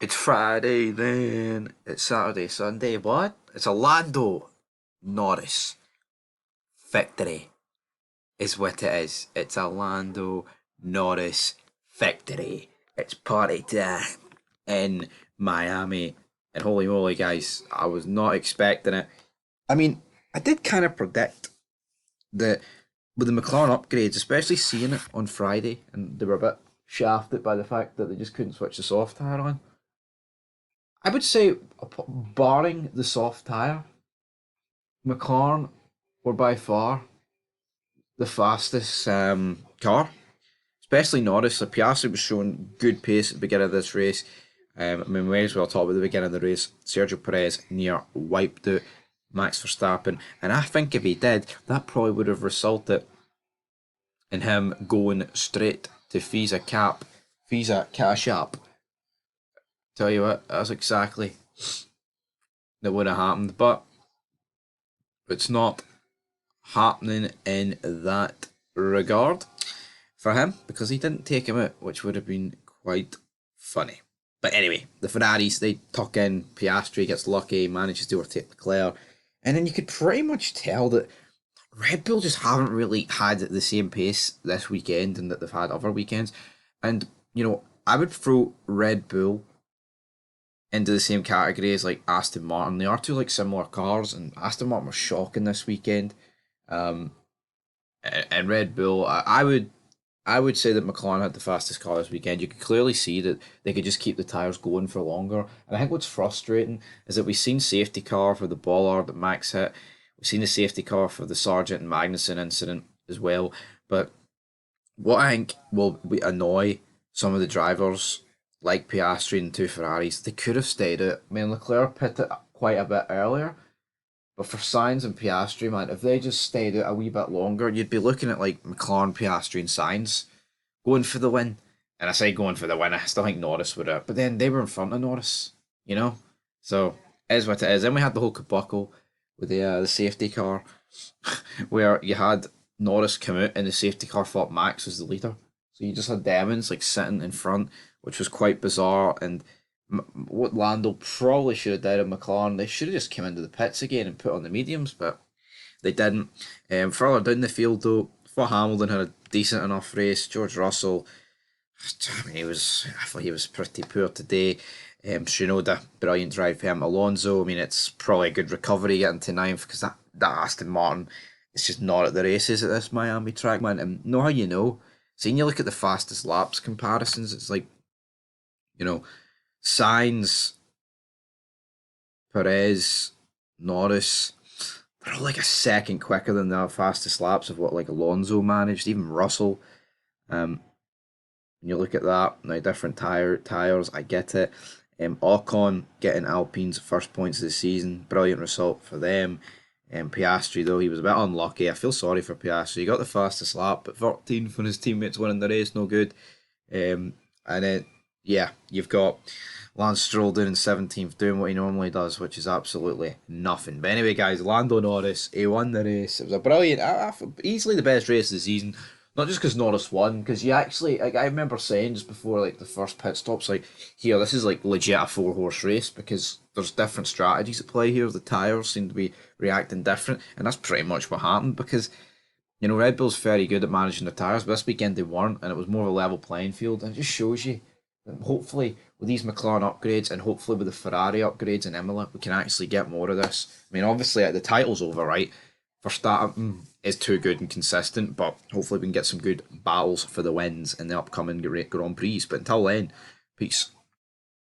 It's Friday then. It's Saturday, Sunday. What? It's a Lando Norris victory, is what it is. It's a Lando Norris victory. It's party time in Miami. And holy moly, guys, I was not expecting it. I mean, I did kind of predict that with the McLaren upgrades, especially seeing it on Friday, and they were a bit shafted by the fact that they just couldn't switch the soft tyre on. I would say, barring the soft tyre, McLaren were by far the fastest car, especially Norris. Like Piastri was showing good pace at the beginning of this race. I mean, we may as well talk about the beginning of the race. Sergio Perez near wiped out Max Verstappen, and I think if he did, that probably would have resulted in him going straight to Visa Cash App. Tell you what, that's exactly that would have happened, but it's not happening in that regard for him because he didn't take him out, which would have been quite funny. But anyway, the Ferraris, they tuck in, Piastri gets lucky, manages to overtake Leclerc, and then you could pretty much tell that Red Bull just haven't really had the same pace this weekend and that they've had other weekends. And, I would throw Red Bull into the same category as like Aston Martin. They are two like similar cars, and Aston Martin was shocking this weekend. Um, and Red Bull, I would say that McLaren had the fastest car this weekend. You could clearly see that they could just keep the tyres going for longer. And I think what's frustrating is that we've seen safety car for the Bollard that Max hit. We've seen the safety car for the Sargent and Magnussen incident as well. But what I think will annoy some of the drivers like Piastri and two Ferraris, they could have stayed out. I mean, Leclerc pit it quite a bit earlier, but for Sainz and Piastri, man, if they just stayed out a wee bit longer, you'd be looking at like McLaren, Piastri, and Sainz going for the win. And I say going for the win, I still think Norris would have, but then they were in front of Norris, you know? So, it is what it is. Then we had the whole debacle with the safety car, where you had Norris come out and the safety car thought Max was the leader. So you just had Demons like sitting in front, which was quite bizarre. And what Lando probably should have done in McLaren, they should have just come into the pits again and put on the mediums, but they didn't. Further down the field though, I thought Hamilton had a decent enough race. George Russell, I mean, I thought he was pretty poor today. Shinoda, brilliant drive for him. Alonso, I mean, it's probably a good recovery getting to ninth because that Aston Martin is just not at the races at this Miami track, man. And know how you know? Seeing you look at the fastest laps comparisons, it's like, Sainz, Perez, Norris, they're all like a second quicker than the fastest laps of what like Alonso managed, even Russell. When you look at that, now different tires, I get it. Ocon getting Alpine's first points of the season, brilliant result for them. Piastri though, he was a bit unlucky. I feel sorry for Piastri. He got the fastest lap, but 13th when his teammates winning the race, no good. And then you've got Lance Stroll doing in 17th, doing what he normally does, which is absolutely nothing. But anyway, guys, Lando Norris, he won the race. It was a brilliant, easily the best race of the season. Not just because Norris won, because you actually, like, I remember saying just before like the first pit stops, like, here, this is like legit a 4 horse race because there's different strategies at play here. The tyres seem to be reacting different, and that's pretty much what happened because, Red Bull's very good at managing the tyres, but this weekend they weren't, and it was more of a level playing field, and it just shows you that hopefully with these McLaren upgrades and hopefully with the Ferrari upgrades in Imola, we can actually get more of this. I mean, obviously, the title's over, right? Verstappen is too good and consistent, but hopefully we can get some good battles for the wins in the upcoming Grand Prix. But until then, peace.